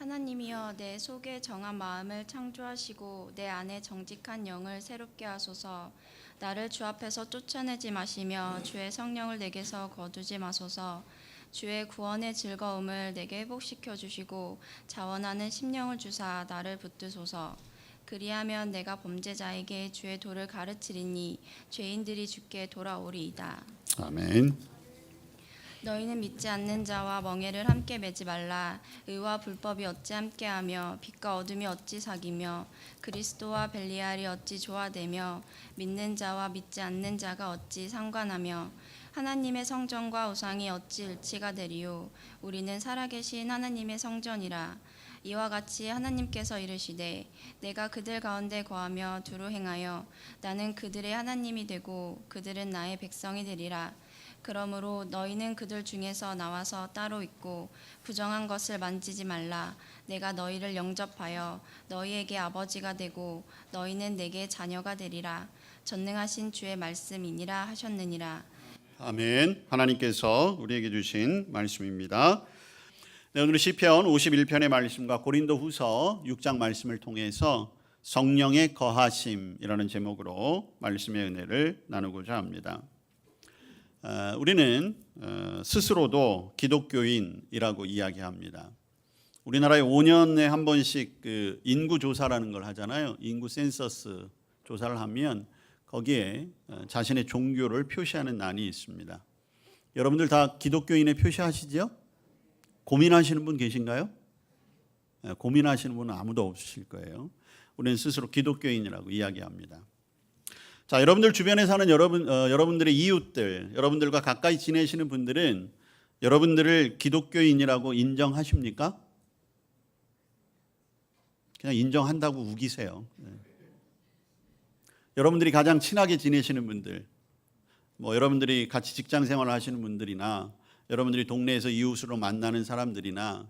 하나님이여 내 속에 정한 마음을 창조하시고 내 안에 정직한 영을 새롭게 하소서. 나를 주 앞에서 쫓아내지 마시며 주의 성령을 내게서 거두지 마소서. 주의 구원의 즐거움을 내게 회복시켜 주시고 자원하는 심령을 주사 나를 붙드소서. 그리하면 내가 범죄자에게 주의 도를 가르치리니 죄인들이 주께 돌아오리이다. 아멘. 너희는 믿지 않는 자와 멍에를 함께 매지 말라. 의와 불법이 어찌 함께하며 빛과 어둠이 어찌 사귀며 그리스도와 벨리알이 어찌 조화되며 믿는 자와 믿지 않는 자가 어찌 상관하며 하나님의 성전과 우상이 어찌 일치가 되리요. 우리는 살아계신 하나님의 성전이라. 이와 같이 하나님께서 이르시되 내가 그들 가운데 거하며 두루 행하여 나는 그들의 하나님이 되고 그들은 나의 백성이 되리라. 그러므로 너희는 그들 중에서 나와서 따로 있고 부정한 것을 만지지 말라. 내가 너희를 영접하여 너희에게 아버지가 되고 너희는 내게 자녀가 되리라. 전능하신 주의 말씀이니라 하셨느니라. 아멘. 하나님께서 우리에게 주신 말씀입니다. 네, 오늘 시편 51편의 말씀과 고린도후서 6장 말씀을 통해서 성령의 거하심이라는 제목으로 말씀의 은혜를 나누고자 합니다. 우리는 스스로도 기독교인이라고 이야기합니다. 우리나라에 5년에 한 번씩 그 인구 조사라는 걸 하잖아요. 인구 센서스 조사를 하면 거기에 자신의 종교를 표시하는 난이 있습니다. 여러분들 다 기독교인에 표시하시죠? 고민하시는 분 계신가요? 고민하시는 분은 아무도 없으실 거예요. 우리는 스스로 기독교인이라고 이야기합니다. 자, 여러분들 주변에 사는 여러분들의 이웃들, 여러분들과 가까이 지내시는 분들은 여러분들을 기독교인이라고 인정하십니까? 그냥 인정한다고 우기세요. 여러분들이 가장 친하게 지내시는 분들, 여러분들이 같이 직장 생활을 하시는 분들이나 여러분들이 동네에서 이웃으로 만나는 사람들이나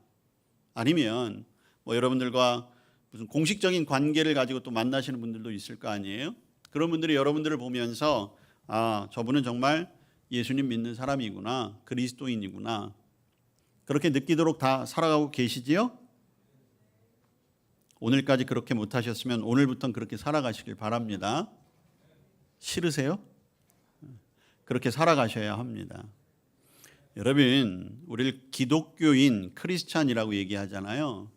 아니면 여러분들과 무슨 공식적인 관계를 가지고 또 만나시는 분들도 있을 거 아니에요? 그런 분들이 여러분들을 보면서 저분은 정말 예수님 믿는 사람이구나, 그리스도인이구나, 그렇게 느끼도록 다 살아가고 계시지요? 오늘까지 그렇게 못하셨으면 오늘부터는 그렇게 살아가시길 바랍니다. 싫으세요? 그렇게 살아가셔야 합니다. 여러분, 우리를 기독교인, 크리스찬이라고 얘기하잖아요.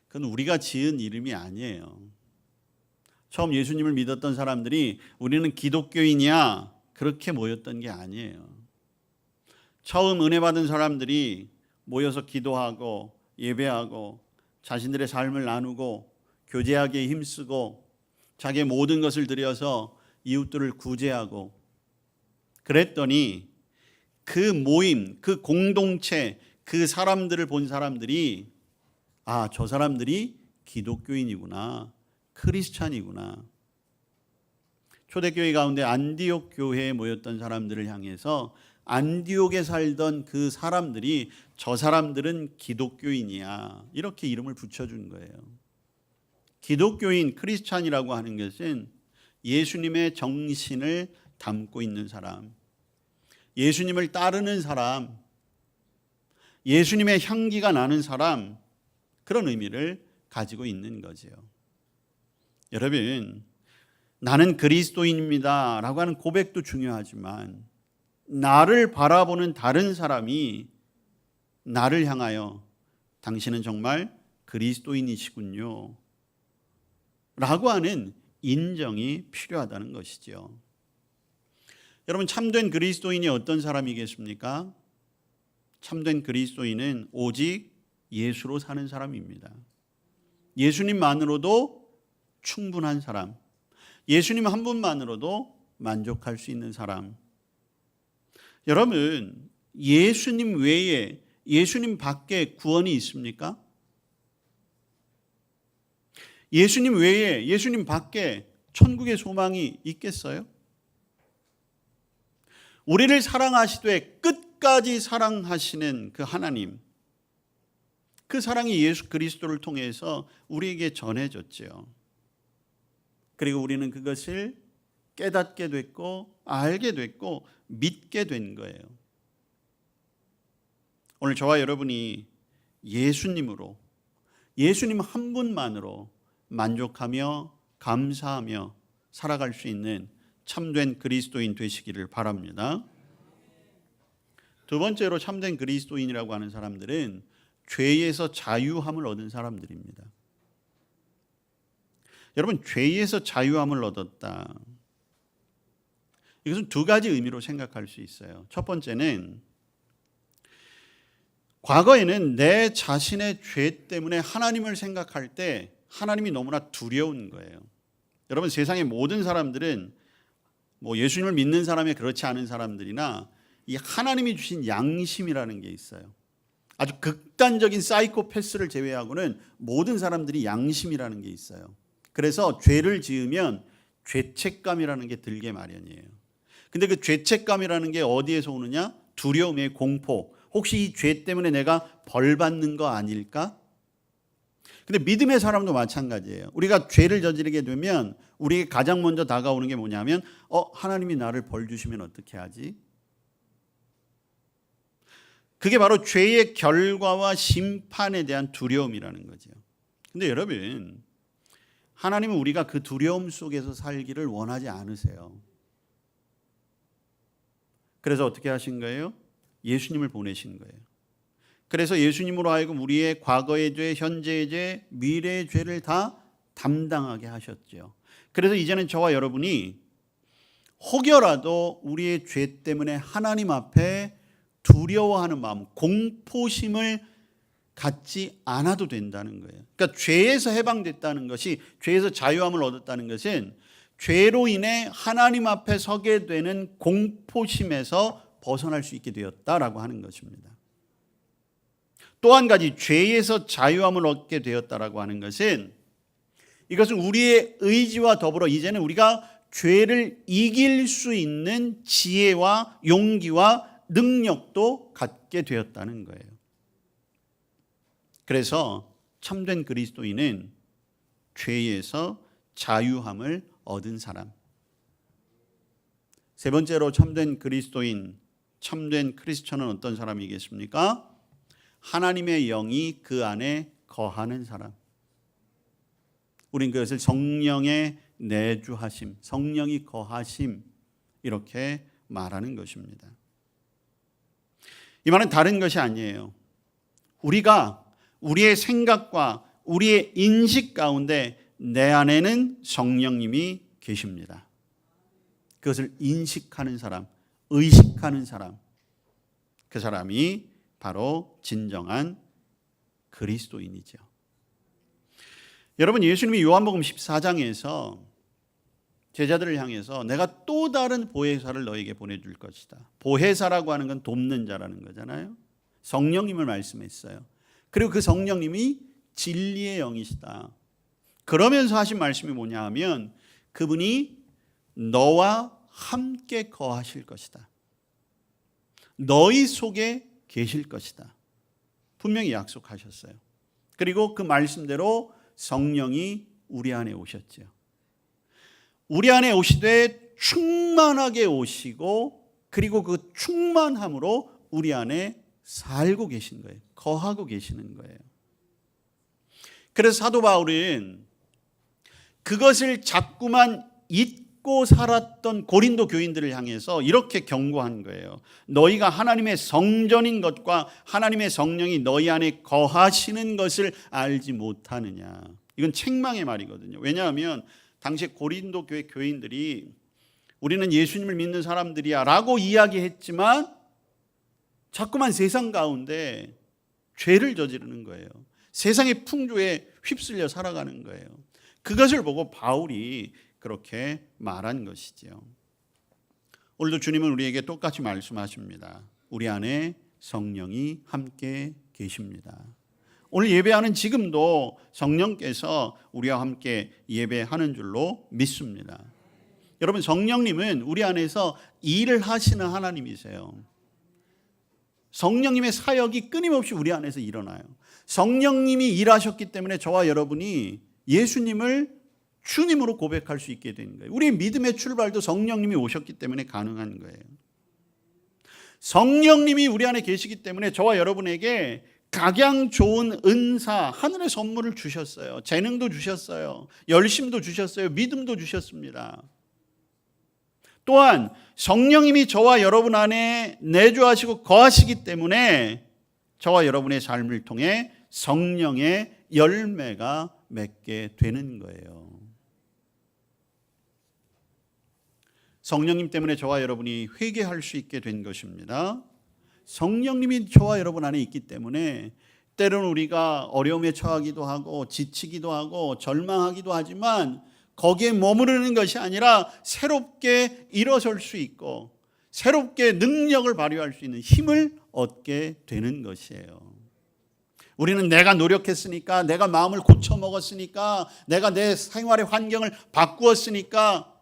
그건 우리가 지은 이름이 아니에요. 처음 예수님을 믿었던 사람들이 우리는 기독교인이야 그렇게 모였던 게 아니에요. 처음 은혜 받은 사람들이 모여서 기도하고 예배하고 자신들의 삶을 나누고 교제하기에 힘쓰고 자기의 모든 것을 들여서 이웃들을 구제하고 그랬더니 그 모임, 그 공동체, 그 사람들을 본 사람들이 저 사람들이 기독교인이구나, 크리스찬이구나. 초대교회 가운데 안디옥 교회에 모였던 사람들을 향해서 안디옥에 살던 그 사람들이 저 사람들은 기독교인이야 이렇게 이름을 붙여준 거예요. 기독교인, 크리스찬이라고 하는 것은 예수님의 정신을 담고 있는 사람, 예수님을 따르는 사람, 예수님의 향기가 나는 사람, 그런 의미를 가지고 있는 거죠. 여러분, 나는 그리스도인입니다 라고 하는 고백도 중요하지만 나를 바라보는 다른 사람이 나를 향하여 당신은 정말 그리스도인이시군요 라고 하는 인정이 필요하다는 것이죠. 여러분, 참된 그리스도인이 어떤 사람이겠습니까? 참된 그리스도인은 오직 예수로 사는 사람입니다. 예수님만으로도 충분한 사람, 예수님 한 분만으로도 만족할 수 있는 사람. 여러분, 예수님 외에, 예수님 밖에 구원이 있습니까? 예수님 외에, 예수님 밖에 천국의 소망이 있겠어요? 우리를 사랑하시되 끝까지 사랑하시는 그 하나님, 그 사랑이 예수 그리스도를 통해서 우리에게 전해졌죠. 그리고 우리는 그것을 깨닫게 됐고 알게 됐고 믿게 된 거예요. 오늘 저와 여러분이 예수님으로 예수님 한 분만으로 만족하며 감사하며 살아갈 수 있는 참된 그리스도인 되시기를 바랍니다. 두 번째로 참된 그리스도인이라고 하는 사람들은 죄에서 자유함을 얻은 사람들입니다. 여러분, 죄에서 자유함을 얻었다. 이것은 두 가지 의미로 생각할 수 있어요. 첫 번째는 과거에는 내 자신의 죄 때문에 하나님을 생각할 때 하나님이 너무나 두려운 거예요. 여러분, 세상의 모든 사람들은 예수님을 믿는 사람이 그렇지 않은 사람들이나 이 하나님이 주신 양심이라는 게 있어요. 아주 극단적인 사이코패스를 제외하고는 모든 사람들이 양심이라는 게 있어요. 그래서 죄를 지으면 죄책감이라는 게 들게 마련이에요. 근데 그 죄책감이라는 게 어디에서 오느냐? 두려움의 공포. 혹시 이 죄 때문에 내가 벌 받는 거 아닐까? 근데 믿음의 사람도 마찬가지예요. 우리가 죄를 저지르게 되면 우리에게 가장 먼저 다가오는 게 뭐냐면 하나님이 나를 벌 주시면 어떻게 하지? 그게 바로 죄의 결과와 심판에 대한 두려움이라는 거죠. 근데 여러분, 하나님은 우리가 그 두려움 속에서 살기를 원하지 않으세요. 그래서 어떻게 하신 거예요? 예수님을 보내신 거예요. 그래서 예수님으로 하여금 우리의 과거의 죄, 현재의 죄, 미래의 죄를 다 담당하게 하셨죠. 그래서 이제는 저와 여러분이 혹여라도 우리의 죄 때문에 하나님 앞에 두려워하는 마음, 공포심을 갖지 않아도 된다는 거예요. 그러니까 죄에서 해방됐다는 것이, 죄에서 자유함을 얻었다는 것은 죄로 인해 하나님 앞에 서게 되는 공포심에서 벗어날 수 있게 되었다라고 하는 것입니다. 또 한 가지, 죄에서 자유함을 얻게 되었다라고 하는 것은, 이것은 우리의 의지와 더불어 이제는 우리가 죄를 이길 수 있는 지혜와 용기와 능력도 갖게 되었다는 거예요. 그래서 참된 그리스도인은 죄에서 자유함을 얻은 사람. 세 번째로 참된 그리스도인, 참된 크리스천은 어떤 사람이겠습니까? 하나님의 영이 그 안에 거하는 사람. 우린 그것을 성령의 내주하심, 성령이 거하심, 이렇게 말하는 것입니다. 이 말은 다른 것이 아니에요. 우리가 우리의 생각과 우리의 인식 가운데 내 안에는 성령님이 계십니다. 그것을 인식하는 사람, 의식하는 사람, 그 사람이 바로 진정한 그리스도인이죠. 여러분, 예수님이 요한복음 14장에서 제자들을 향해서 내가 또 다른 보혜사를 너에게 보내줄 것이다. 보혜사라고 하는 건 돕는 자라는 거잖아요. 성령님을 말씀했어요. 그리고 그 성령님이 진리의 영이시다. 그러면서 하신 말씀이 뭐냐 하면 그분이 너와 함께 거하실 것이다. 너희 속에 계실 것이다. 분명히 약속하셨어요. 그리고 그 말씀대로 성령이 우리 안에 오셨죠. 우리 안에 오시되 충만하게 오시고, 그리고 그 충만함으로 우리 안에 살고 계신 거예요. 거하고 계시는 거예요. 그래서 사도 바울은 그것을 자꾸만 잊고 살았던 고린도 교인들을 향해서 이렇게 경고한 거예요. 너희가 하나님의 성전인 것과 하나님의 성령이 너희 안에 거하시는 것을 알지 못하느냐. 이건 책망의 말이거든요. 왜냐하면 당시 고린도 교회 교인들이 우리는 예수님을 믿는 사람들이야 라고 이야기했지만 자꾸만 세상 가운데 죄를 저지르는 거예요. 세상의 풍조에 휩쓸려 살아가는 거예요. 그것을 보고 바울이 그렇게 말한 것이죠. 오늘도 주님은 우리에게 똑같이 말씀하십니다. 우리 안에 성령이 함께 계십니다. 오늘 예배하는 지금도 성령께서 우리와 함께 예배하는 줄로 믿습니다. 여러분, 성령님은 우리 안에서 일을 하시는 하나님이세요. 성령님의 사역이 끊임없이 우리 안에서 일어나요. 성령님이 일하셨기 때문에 저와 여러분이 예수님을 주님으로 고백할 수 있게 된 거예요. 우리의 믿음의 출발도 성령님이 오셨기 때문에 가능한 거예요. 성령님이 우리 안에 계시기 때문에 저와 여러분에게 각양 좋은 은사, 하늘의 선물을 주셨어요. 재능도 주셨어요. 열심도 주셨어요. 믿음도 주셨습니다. 또한 성령님이 저와 여러분 안에 내주하시고 거하시기 때문에 저와 여러분의 삶을 통해 성령의 열매가 맺게 되는 거예요. 성령님 때문에 저와 여러분이 회개할 수 있게 된 것입니다. 성령님이 저와 여러분 안에 있기 때문에 때로는 우리가 어려움에 처하기도 하고 지치기도 하고 절망하기도 하지만 거기에 머무르는 것이 아니라 새롭게 일어설 수 있고 새롭게 능력을 발휘할 수 있는 힘을 얻게 되는 것이에요. 우리는 내가 노력했으니까, 내가 마음을 고쳐먹었으니까, 내가 내 생활의 환경을 바꾸었으니까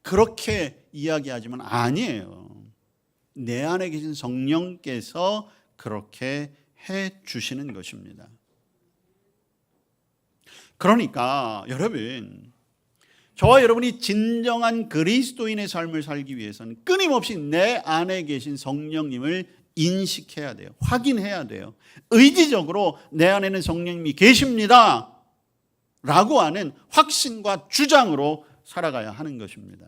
그렇게 이야기하지만 아니에요. 내 안에 계신 성령께서 그렇게 해 주시는 것입니다. 그러니까 여러분, 저와 여러분이 진정한 그리스도인의 삶을 살기 위해서는 끊임없이 내 안에 계신 성령님을 인식해야 돼요. 확인해야 돼요. 의지적으로 내 안에는 성령님이 계십니다 라고 하는 확신과 주장으로 살아가야 하는 것입니다.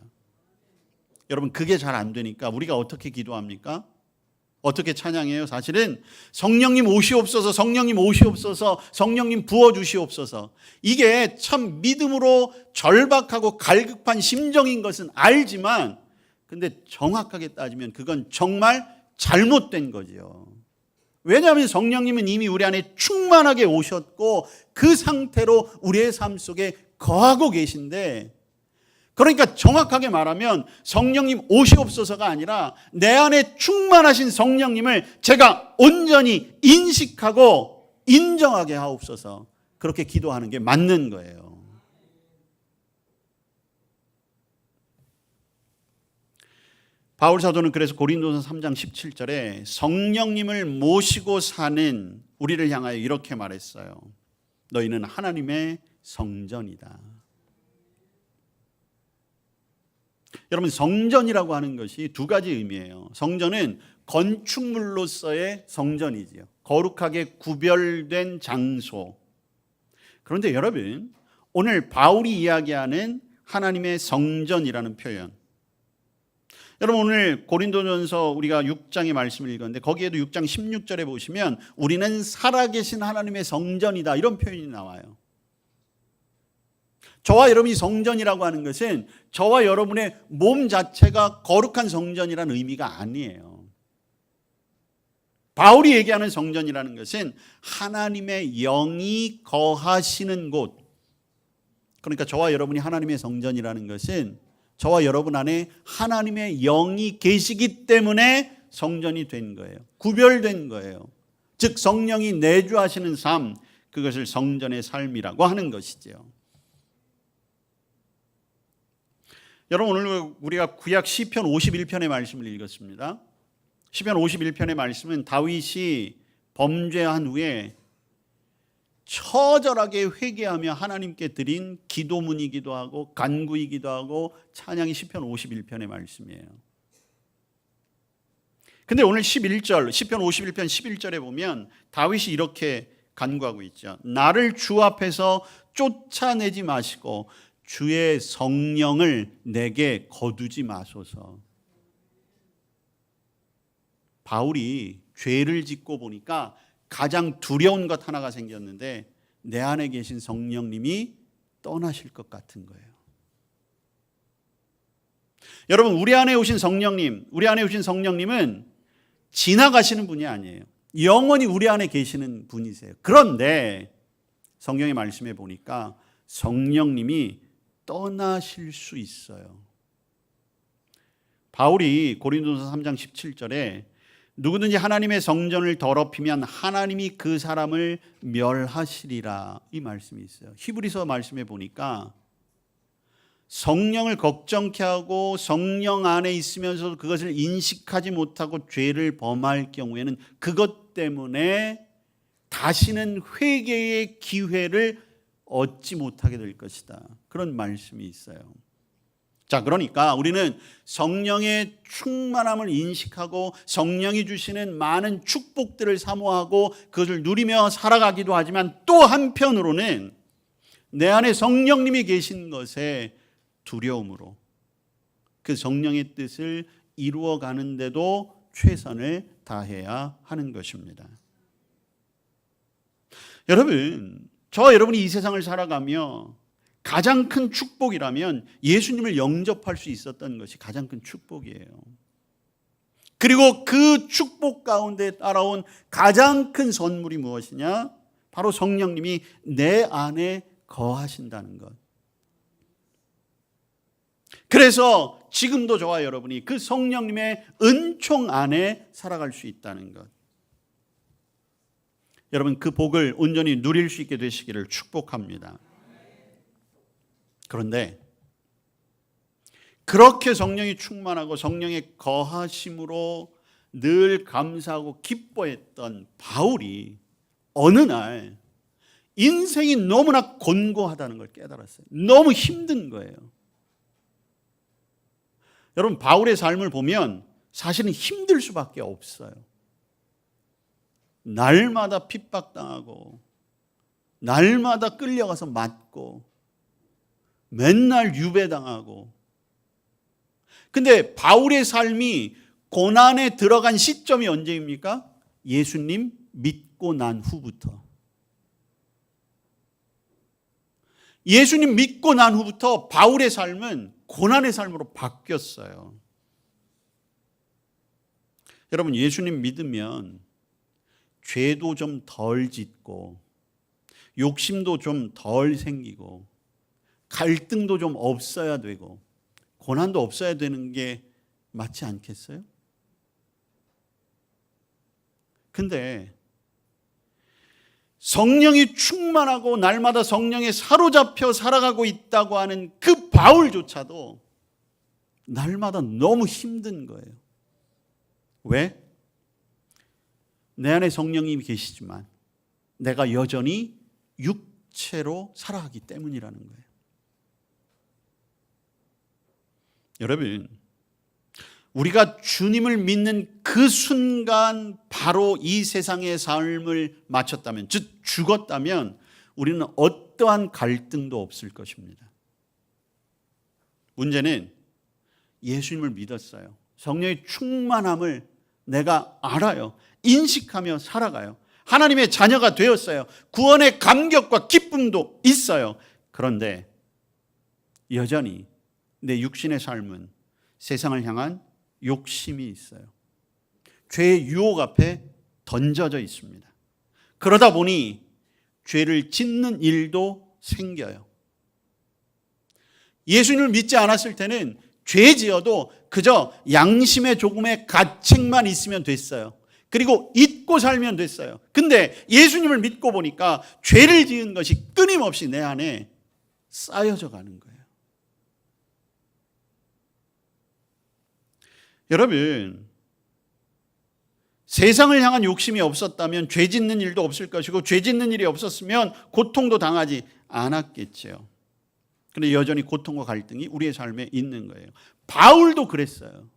여러분, 그게 잘 안 되니까 우리가 어떻게 기도합니까? 어떻게 찬양해요? 사실은 성령님 오시옵소서, 성령님 오시옵소서, 성령님 부어주시옵소서. 이게 참 믿음으로 절박하고 갈급한 심정인 것은 알지만, 근데 정확하게 따지면 그건 정말 잘못된 거죠. 왜냐하면 성령님은 이미 우리 안에 충만하게 오셨고 그 상태로 우리의 삶 속에 거하고 계신데, 그러니까 정확하게 말하면 성령님 오시옵소서가 아니라 내 안에 충만하신 성령님을 제가 온전히 인식하고 인정하게 하옵소서, 그렇게 기도하는 게 맞는 거예요. 바울 사도는 그래서 고린도서 3장 17절에 성령님을 모시고 사는 우리를 향하여 이렇게 말했어요. 너희는 하나님의 성전이다. 여러분, 성전이라고 하는 것이 두 가지 의미예요. 성전은 건축물로서의 성전이지요. 거룩하게 구별된 장소. 그런데 여러분, 오늘 바울이 이야기하는 하나님의 성전이라는 표현, 여러분 오늘 고린도전서 우리가 6장의 말씀을 읽었는데 거기에도 6장 16절에 보시면 우리는 살아계신 하나님의 성전이다, 이런 표현이 나와요. 저와 여러분이 성전이라고 하는 것은 저와 여러분의 몸 자체가 거룩한 성전이라는 의미가 아니에요. 바울이 얘기하는 성전이라는 것은 하나님의 영이 거하시는 곳. 그러니까 저와 여러분이 하나님의 성전이라는 것은 저와 여러분 안에 하나님의 영이 계시기 때문에 성전이 된 거예요. 구별된 거예요. 즉 성령이 내주하시는 삶, 그것을 성전의 삶이라고 하는 것이죠. 여러분, 오늘 우리가 구약 시편 51편의 말씀을 읽었습니다. 시편 51편의 말씀은 다윗이 범죄한 후에 처절하게 회개하며 하나님께 드린 기도문이기도 하고 간구이기도 하고 찬양이 시편 51편의 말씀이에요. 근데 오늘 11절, 시편 51편 11절에 보면 다윗이 이렇게 간구하고 있죠. 나를 주 앞에서 쫓아내지 마시고 주의 성령을 내게 거두지 마소서. 바울이 죄를 짓고 보니까 가장 두려운 것 하나가 생겼는데 내 안에 계신 성령님이 떠나실 것 같은 거예요. 여러분, 우리 안에 오신 성령님은 지나가시는 분이 아니에요. 영원히 우리 안에 계시는 분이세요. 그런데 성경의 말씀에 보니까 성령님이 떠나실 수 있어요. 바울이 고린도서 3장 17절에 누구든지 하나님의 성전을 더럽히면 하나님이 그 사람을 멸하시리라, 이 말씀이 있어요. 히브리서 말씀에 보니까 성령을 걱정케 하고 성령 안에 있으면서도 그것을 인식하지 못하고 죄를 범할 경우에는 그것 때문에 다시는 회개의 기회를 얻지 못하게 될 것이다, 그런 말씀이 있어요. 자, 그러니까 우리는 성령의 충만함을 인식하고 성령이 주시는 많은 축복들을 사모하고 그것을 누리며 살아가기도 하지만 또 한편으로는 내 안에 성령님이 계신 것에 두려움으로 그 성령의 뜻을 이루어가는데도 최선을 다해야 하는 것입니다. 여러분, 저와 여러분이 이 세상을 살아가며 가장 큰 축복이라면 예수님을 영접할 수 있었던 것이 가장 큰 축복이에요. 그리고 그 축복 가운데 따라온 가장 큰 선물이 무엇이냐? 바로 성령님이 내 안에 거하신다는 것. 그래서 지금도 저와 여러분이 그 성령님의 은총 안에 살아갈 수 있다는 것. 여러분, 그 복을 온전히 누릴 수 있게 되시기를 축복합니다. 그런데 그렇게 성령이 충만하고 성령의 거하심으로 늘 감사하고 기뻐했던 바울이 어느 날 인생이 너무나 곤고하다는 걸 깨달았어요. 너무 힘든 거예요. 여러분, 바울의 삶을 보면 사실은 힘들 수밖에 없어요. 날마다 핍박당하고 날마다 끌려가서 맞고 맨날 유배당하고. 근데 바울의 삶이 고난에 들어간 시점이 언제입니까? 예수님 믿고 난 후부터. 예수님 믿고 난 후부터 바울의 삶은 고난의 삶으로 바뀌었어요. 여러분, 예수님 믿으면 죄도 좀 덜 짓고 욕심도 좀 덜 생기고 갈등도 좀 없어야 되고 고난도 없어야 되는 게 맞지 않겠어요? 근데 성령이 충만하고 날마다 성령에 사로잡혀 살아가고 있다고 하는 그 바울조차도 날마다 너무 힘든 거예요. 왜? 내 안에 성령님이 계시지만 내가 여전히 육체로 살아가기 때문이라는 거예요. 여러분, 우리가 주님을 믿는 그 순간 바로 이 세상의 삶을 마쳤다면, 즉 죽었다면 우리는 어떠한 갈등도 없을 것입니다. 문제는 예수님을 믿었어요. 성령의 충만함을 내가 알아요. 인식하며 살아가요. 하나님의 자녀가 되었어요. 구원의 감격과 기쁨도 있어요. 그런데 여전히 내 육신의 삶은 세상을 향한 욕심이 있어요. 죄의 유혹 앞에 던져져 있습니다. 그러다 보니 죄를 짓는 일도 생겨요. 예수님을 믿지 않았을 때는 죄 지어도 그저 양심의 조금의 가책만 있으면 됐어요. 그리고 잊고 살면 됐어요. 근데 예수님을 믿고 보니까 죄를 지은 것이 끊임없이 내 안에 쌓여져 가는 거예요. 여러분, 세상을 향한 욕심이 없었다면 죄 짓는 일도 없을 것이고 죄 짓는 일이 없었으면 고통도 당하지 않았겠죠. 그런데 여전히 고통과 갈등이 우리의 삶에 있는 거예요. 바울도 그랬어요.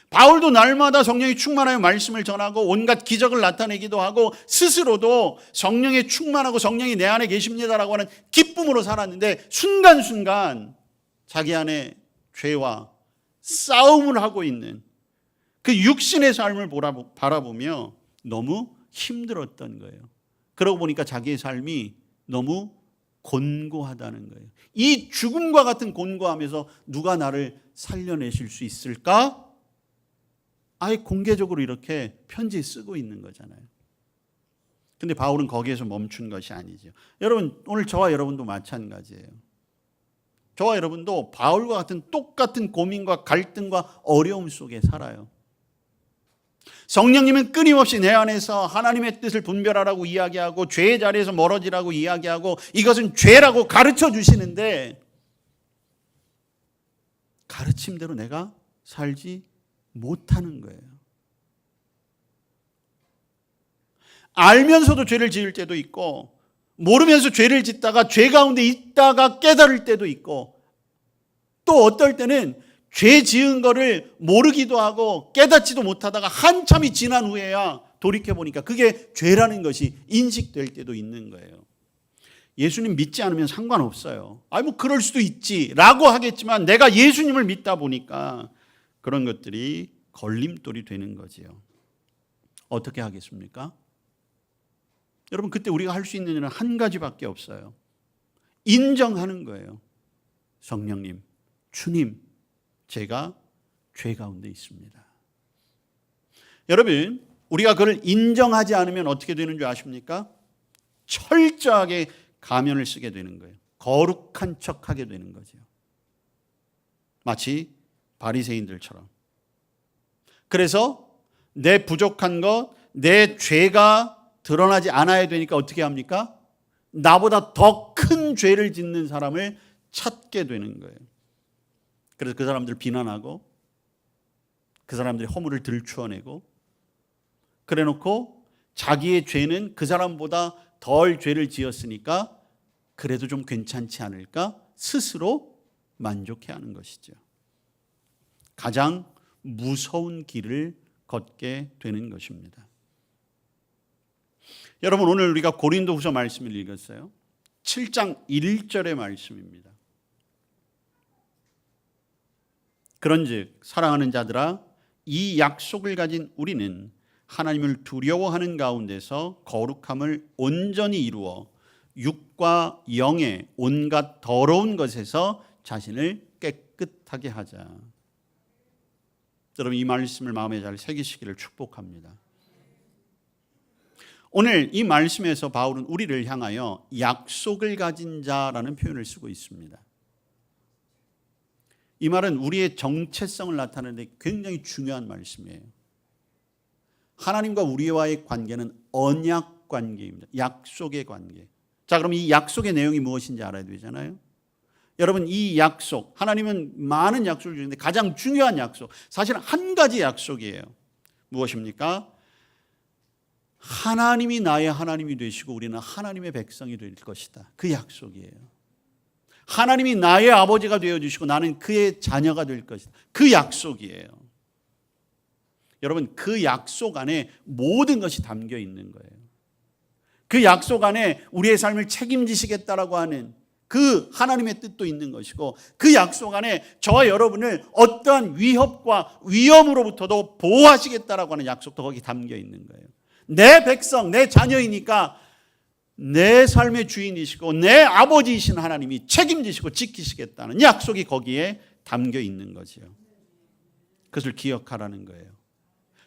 바울도 날마다 성령이 충만하여 말씀을 전하고 온갖 기적을 나타내기도 하고 스스로도 성령에 충만하고 성령이 내 안에 계십니다라고 하는 기쁨으로 살았는데 순간순간 자기 안에 죄와 싸움을 하고 있는 그 육신의 삶을 바라보며 너무 힘들었던 거예요. 그러고 보니까 자기의 삶이 너무 곤고하다는 거예요. 이 죽음과 같은 곤고함에서 누가 나를 살려내실 수 있을까? 아예 공개적으로 이렇게 편지 쓰고 있는 거잖아요. 근데 바울은 거기에서 멈춘 것이 아니죠. 여러분, 오늘 저와 여러분도 마찬가지예요. 저와 여러분도 바울과 같은 똑같은 고민과 갈등과 어려움 속에 살아요. 성령님은 끊임없이 내 안에서 하나님의 뜻을 분별하라고 이야기하고 죄의 자리에서 멀어지라고 이야기하고 이것은 죄라고 가르쳐 주시는데 가르침대로 내가 살지 못하는 거예요. 알면서도 죄를 지을 때도 있고 모르면서 죄를 짓다가 죄 가운데 있다가 깨달을 때도 있고 또 어떨 때는 죄 지은 거를 모르기도 하고 깨닫지도 못하다가 한참이 지난 후에야 돌이켜보니까 그게 죄라는 것이 인식될 때도 있는 거예요. 예수님 믿지 않으면 상관없어요. 뭐 그럴 수도 있지라고 하겠지만 내가 예수님을 믿다 보니까 그런 것들이 걸림돌이 되는 거지요. 어떻게 하겠습니까? 여러분, 그때 우리가 할 수 있는 일은 한 가지밖에 없어요. 인정하는 거예요. 성령님, 주님, 제가 죄 가운데 있습니다. 여러분, 우리가 그걸 인정하지 않으면 어떻게 되는 줄 아십니까? 철저하게 가면을 쓰게 되는 거예요. 거룩한 척하게 되는 거죠. 마치 바리새인들처럼. 그래서 내 부족한 것, 내 죄가 드러나지 않아야 되니까 어떻게 합니까? 나보다 더 큰 죄를 짓는 사람을 찾게 되는 거예요. 그래서 그 사람들 비난하고 그 사람들의 허물을 들추어내고 그래놓고 자기의 죄는 그 사람보다 덜 죄를 지었으니까 그래도 좀 괜찮지 않을까 스스로 만족해하는 것이죠. 가장 무서운 길을 걷게 되는 것입니다. 여러분, 오늘 우리가 고린도후서 말씀을 읽었어요. 7장 1절의 말씀입니다. 그런즉 사랑하는 자들아, 이 약속을 가진 우리는 하나님을 두려워하는 가운데서 거룩함을 온전히 이루어 육과 영의 온갖 더러운 것에서 자신을 깨끗하게 하자. 여러분, 이 말씀을 마음에 잘 새기시기를 축복합니다. 오늘 이 말씀에서 바울은 우리를 향하여 약속을 가진 자라는 표현을 쓰고 있습니다. 이 말은 우리의 정체성을 나타내는 데 굉장히 중요한 말씀이에요. 하나님과 우리와의 관계는 언약 관계입니다. 약속의 관계. 자, 그럼 이 약속의 내용이 무엇인지 알아야 되잖아요. 여러분, 이 약속, 하나님은 많은 약속을 주는데 가장 중요한 약속, 사실 한 가지 약속이에요. 무엇입니까? 하나님이 나의 하나님이 되시고 우리는 하나님의 백성이 될 것이다. 그 약속이에요. 하나님이 나의 아버지가 되어주시고 나는 그의 자녀가 될 것이다. 그 약속이에요. 여러분, 그 약속 안에 모든 것이 담겨 있는 거예요. 그 약속 안에 우리의 삶을 책임지시겠다라고 하는 그 하나님의 뜻도 있는 것이고, 그 약속 안에 저와 여러분을 어떠한 위협과 위험으로부터도 보호하시겠다라고 하는 약속도 거기 담겨 있는 거예요. 내 백성, 내 자녀이니까 내 삶의 주인이시고 내 아버지이신 하나님이 책임지시고 지키시겠다는 약속이 거기에 담겨 있는 거죠. 그것을 기억하라는 거예요.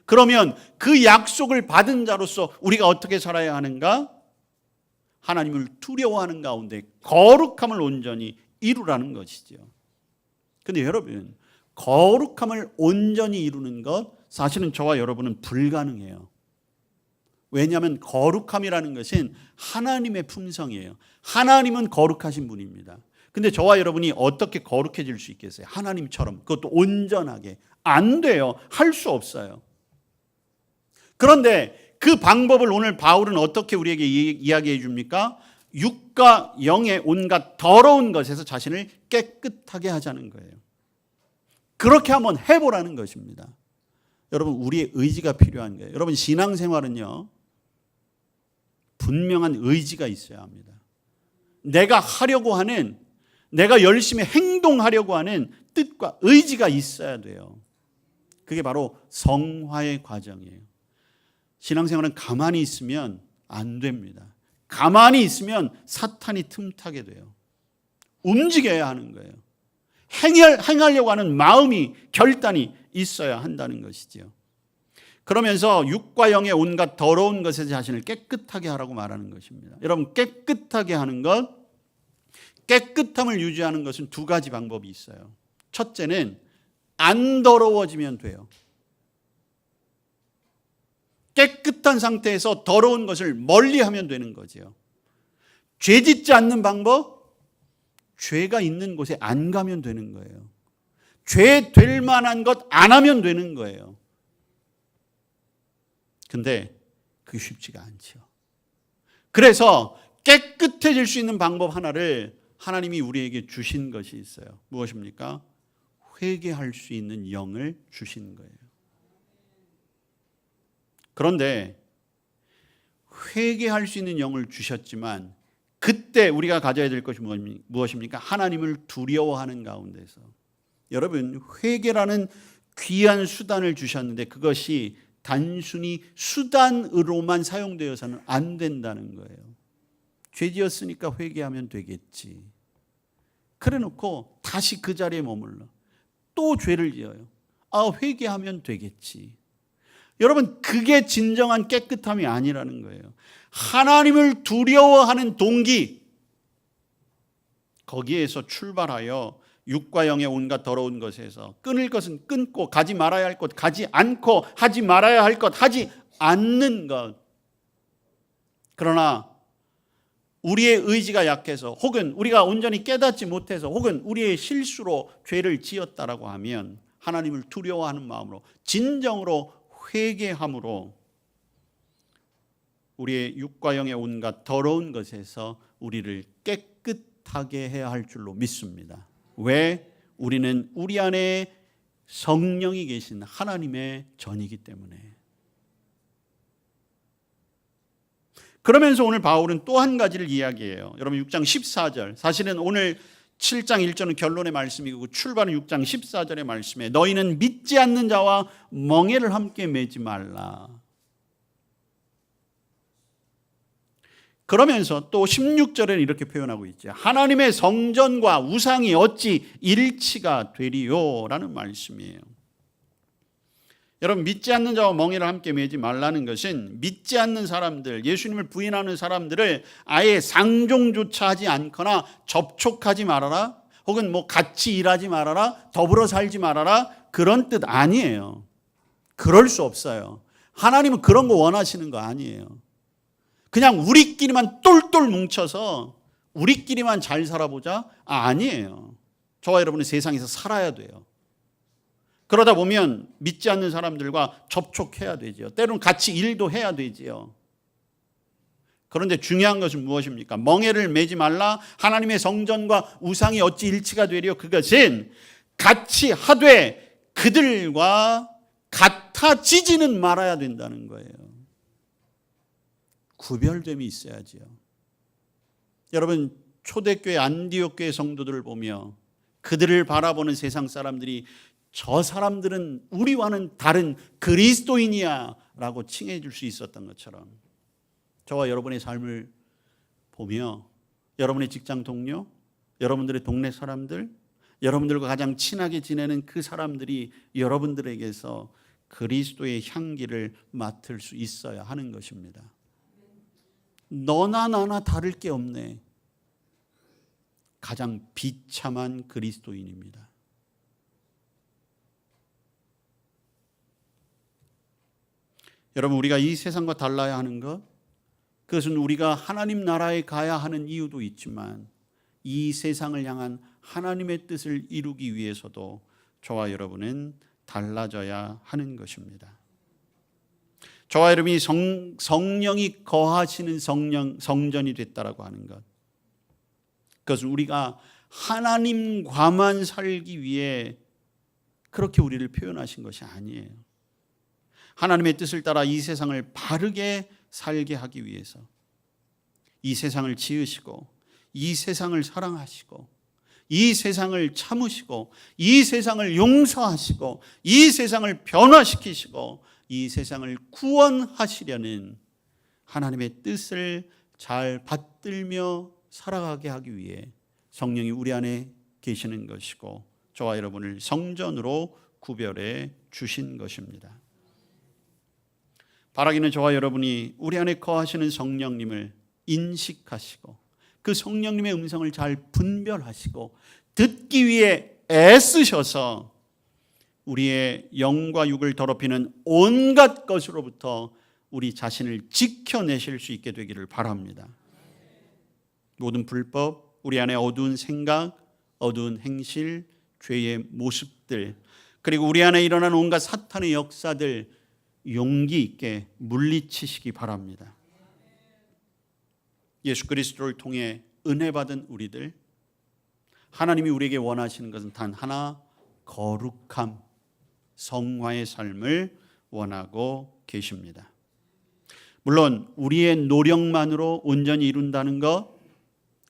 그러면 그 약속을 받은 자로서 우리가 어떻게 살아야 하는가? 하나님을 두려워하는 가운데 거룩함을 온전히 이루라는 것이죠. 그런데 여러분, 거룩함을 온전히 이루는 것 사실은 저와 여러분은 불가능해요. 왜냐하면 거룩함이라는 것은 하나님의 품성이에요. 하나님은 거룩하신 분입니다. 근데 저와 여러분이 어떻게 거룩해질 수 있겠어요? 하나님처럼, 그것도 온전하게. 안 돼요. 할 수 없어요. 그런데 그 방법을 오늘 바울은 어떻게 우리에게 이야기해 줍니까? 육과 영의 온갖 더러운 것에서 자신을 깨끗하게 하자는 거예요. 그렇게 한번 해보라는 것입니다. 여러분, 우리의 의지가 필요한 거예요. 여러분, 신앙생활은요, 분명한 의지가 있어야 합니다. 내가 하려고 하는, 내가 열심히 행동하려고 하는 뜻과 의지가 있어야 돼요. 그게 바로 성화의 과정이에요. 신앙생활은 가만히 있으면 안 됩니다. 가만히 있으면 사탄이 틈타게 돼요. 움직여야 하는 거예요. 행하려고 하는 마음이, 결단이 있어야 한다는 것이죠. 그러면서 육과 영의 온갖 더러운 것에서 자신을 깨끗하게 하라고 말하는 것입니다. 여러분, 깨끗하게 하는 것, 깨끗함을 유지하는 것은 두 가지 방법이 있어요. 첫째는 안 더러워지면 돼요. 깨끗한 상태에서 더러운 것을 멀리하면 되는 거죠. 죄 짓지 않는 방법, 죄가 있는 곳에 안 가면 되는 거예요. 죄 될 만한 것 안 하면 되는 거예요. 근데 그게 쉽지가 않죠. 그래서 깨끗해질 수 있는 방법 하나를 하나님이 우리에게 주신 것이 있어요. 무엇입니까? 회개할 수 있는 영을 주신 거예요. 그런데 회개할 수 있는 영을 주셨지만 그때 우리가 가져야 될 것이 무엇입니까? 하나님을 두려워하는 가운데서. 여러분, 회개라는 귀한 수단을 주셨는데 그것이 단순히 수단으로만 사용되어서는 안 된다는 거예요. 죄 지었으니까 회개하면 되겠지. 그래 놓고 다시 그 자리에 머물러 또 죄를 지어요. 회개하면 되겠지. 여러분, 그게 진정한 깨끗함이 아니라는 거예요. 하나님을 두려워하는 동기, 거기에서 출발하여 육과 영의 온갖 더러운 것에서 끊을 것은 끊고 가지 말아야 할 것 가지 않고 하지 말아야 할 것 하지 않는 것. 그러나 우리의 의지가 약해서 혹은 우리가 온전히 깨닫지 못해서 혹은 우리의 실수로 죄를 지었다라고 하면 하나님을 두려워하는 마음으로 진정으로 회개함으로 우리의 육과 영의 온갖 더러운 것에서 우리를 깨끗하게 해야 할 줄로 믿습니다. 왜? 우리는 우리 안에 성령이 계신 하나님의 전이기 때문에. 그러면서 오늘 바울은 또 한 가지를 이야기해요. 여러분 6장 14절, 사실은 오늘 7장 1절은 결론의 말씀이고 출발은 6장 14절의 말씀에 너희는 믿지 않는 자와 멍에를 함께 매지 말라. 그러면서 또 16절에는 이렇게 표현하고 있죠. 하나님의 성전과 우상이 어찌 일치가 되리요? 라는 말씀이에요. 여러분, 믿지 않는 자와 멍에를 함께 매지 말라는 것은 믿지 않는 사람들, 예수님을 부인하는 사람들을 아예 상종조차 하지 않거나 접촉하지 말아라, 혹은 같이 일하지 말아라, 더불어 살지 말아라, 그런 뜻 아니에요. 그럴 수 없어요. 하나님은 그런 거 원하시는 거 아니에요. 그냥 우리끼리만 똘똘 뭉쳐서 우리끼리만 잘 살아보자? 아니에요. 저와 여러분은 세상에서 살아야 돼요. 그러다 보면 믿지 않는 사람들과 접촉해야 되죠. 때로는 같이 일도 해야 되지요. 그런데 중요한 것은 무엇입니까? 멍에를 매지 말라. 하나님의 성전과 우상이 어찌 일치가 되리요? 그것은 같이 하되 그들과 같아지지는 말아야 된다는 거예요. 구별됨이 있어야지요. 여러분, 초대교회 안디옥 교회 성도들을 보며 그들을 바라보는 세상 사람들이 저 사람들은 우리와는 다른 그리스도인이야 라고 칭해 줄 수 있었던 것처럼 저와 여러분의 삶을 보며 여러분의 직장 동료, 여러분들의 동네 사람들, 여러분들과 가장 친하게 지내는 그 사람들이 여러분들에게서 그리스도의 향기를 맡을 수 있어야 하는 것입니다. 너나 나나 다를 게 없네. 가장 비참한 그리스도인입니다. 여러분, 우리가 이 세상과 달라야 하는 것, 그것은 우리가 하나님 나라에 가야 하는 이유도 있지만 이 세상을 향한 하나님의 뜻을 이루기 위해서도 저와 여러분은 달라져야 하는 것입니다. 저와 여러분이 성령이 거하시는 성전이 됐다라고 하는 것, 그것은 우리가 하나님과만 살기 위해 그렇게 우리를 표현하신 것이 아니에요. 하나님의 뜻을 따라 이 세상을 바르게 살게 하기 위해서 이 세상을 지으시고 이 세상을 사랑하시고 이 세상을 참으시고 이 세상을 용서하시고 이 세상을 변화시키시고 이 세상을 구원하시려는 하나님의 뜻을 잘 받들며 살아가게 하기 위해 성령이 우리 안에 계시는 것이고 저와 여러분을 성전으로 구별해 주신 것입니다. 바라기는 저와 여러분이 우리 안에 거하시는 성령님을 인식하시고 그 성령님의 음성을 잘 분별하시고 듣기 위해 애쓰셔서 우리의 영과 육을 더럽히는 온갖 것으로부터 우리 자신을 지켜내실 수 있게 되기를 바랍니다. 모든 불법, 우리 안에 어두운 생각, 어두운 행실, 죄의 모습들, 그리고 우리 안에 일어난 온갖 사탄의 역사들 용기 있게 물리치시기 바랍니다. 예수 그리스도를 통해 은혜 받은 우리들, 하나님이 우리에게 원하시는 것은 단 하나, 거룩함, 성화의 삶을 원하고 계십니다. 물론 우리의 노력만으로 온전히 이룬다는 것,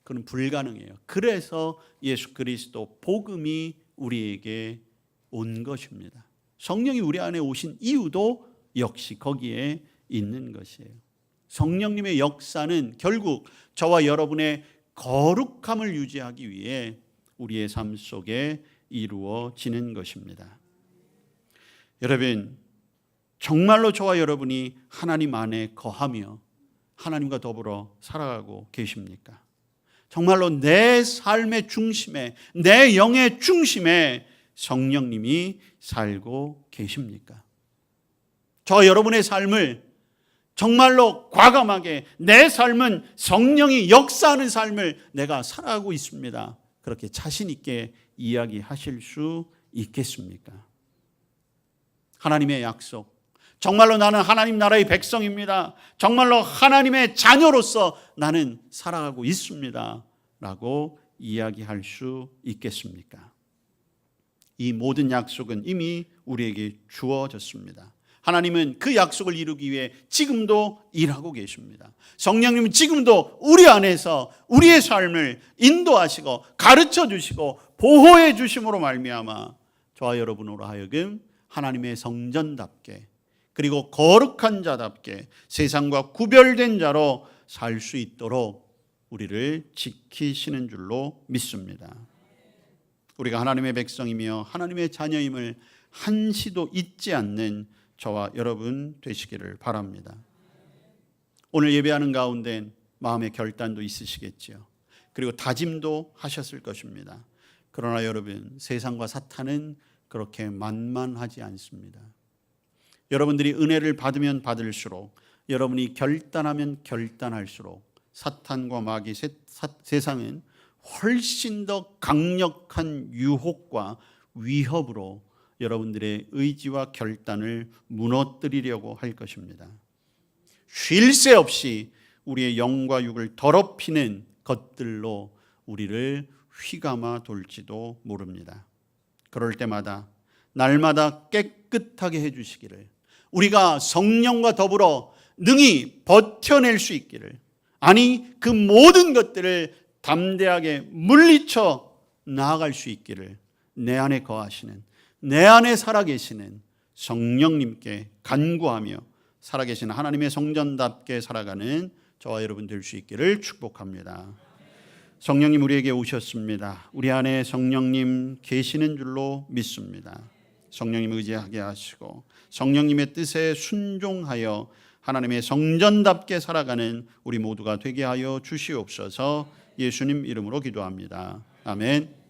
그건 불가능해요. 그래서 예수 그리스도 복음이 우리에게 온 것입니다. 성령이 우리 안에 오신 이유도 역시 거기에 있는 것이에요. 성령님의 역사는 결국 저와 여러분의 거룩함을 유지하기 위해 우리의 삶 속에 이루어지는 것입니다. 여러분, 정말로 저와 여러분이 하나님 안에 거하며 하나님과 더불어 살아가고 계십니까? 정말로 내 삶의 중심에, 내 영의 중심에 성령님이 살고 계십니까? 저 여러분의 삶을 정말로 과감하게 내 삶은 성령이 역사하는 삶을 내가 살아가고 있습니다. 그렇게 자신 있게 이야기하실 수 있겠습니까? 하나님의 약속, 정말로 나는 하나님 나라의 백성입니다. 정말로 하나님의 자녀로서 나는 살아가고 있습니다. 라고 이야기할 수 있겠습니까? 이 모든 약속은 이미 우리에게 주어졌습니다. 하나님은 그 약속을 이루기 위해 지금도 일하고 계십니다. 성령님은 지금도 우리 안에서 우리의 삶을 인도하시고 가르쳐 주시고 보호해 주심으로 말미암아 저와 여러분으로 하여금 하나님의 성전답게 그리고 거룩한 자답게 세상과 구별된 자로 살 수 있도록 우리를 지키시는 줄로 믿습니다. 우리가 하나님의 백성이며 하나님의 자녀임을 한시도 잊지 않는 저와 여러분 되시기를 바랍니다. 오늘 예배하는 가운데 마음의 결단도 있으시겠지요. 그리고 다짐도 하셨을 것입니다. 그러나 여러분, 세상과 사탄은 그렇게 만만하지 않습니다. 여러분들이 은혜를 받으면 받을수록, 여러분이 결단하면 결단할수록 사탄과 마귀, 세상은 훨씬 더 강력한 유혹과 위협으로 여러분들의 의지와 결단을 무너뜨리려고 할 것입니다. 쉴 새 없이 우리의 영과 육을 더럽히는 것들로 우리를 휘감아 돌지도 모릅니다. 그럴 때마다 날마다 깨끗하게 해주시기를, 우리가 성령과 더불어 능히 버텨낼 수 있기를, 아니 그 모든 것들을 담대하게 물리쳐 나아갈 수 있기를 내 안에 거하시는, 내 안에 살아계시는 성령님께 간구하며 살아계신 하나님의 성전답게 살아가는 저와 여러분 될 수 있기를 축복합니다. 성령님 우리에게 오셨습니다. 우리 안에 성령님 계시는 줄로 믿습니다. 성령님 의지하게 하시고 성령님의 뜻에 순종하여 하나님의 성전답게 살아가는 우리 모두가 되게 하여 주시옵소서. 예수님 이름으로 기도합니다. 아멘.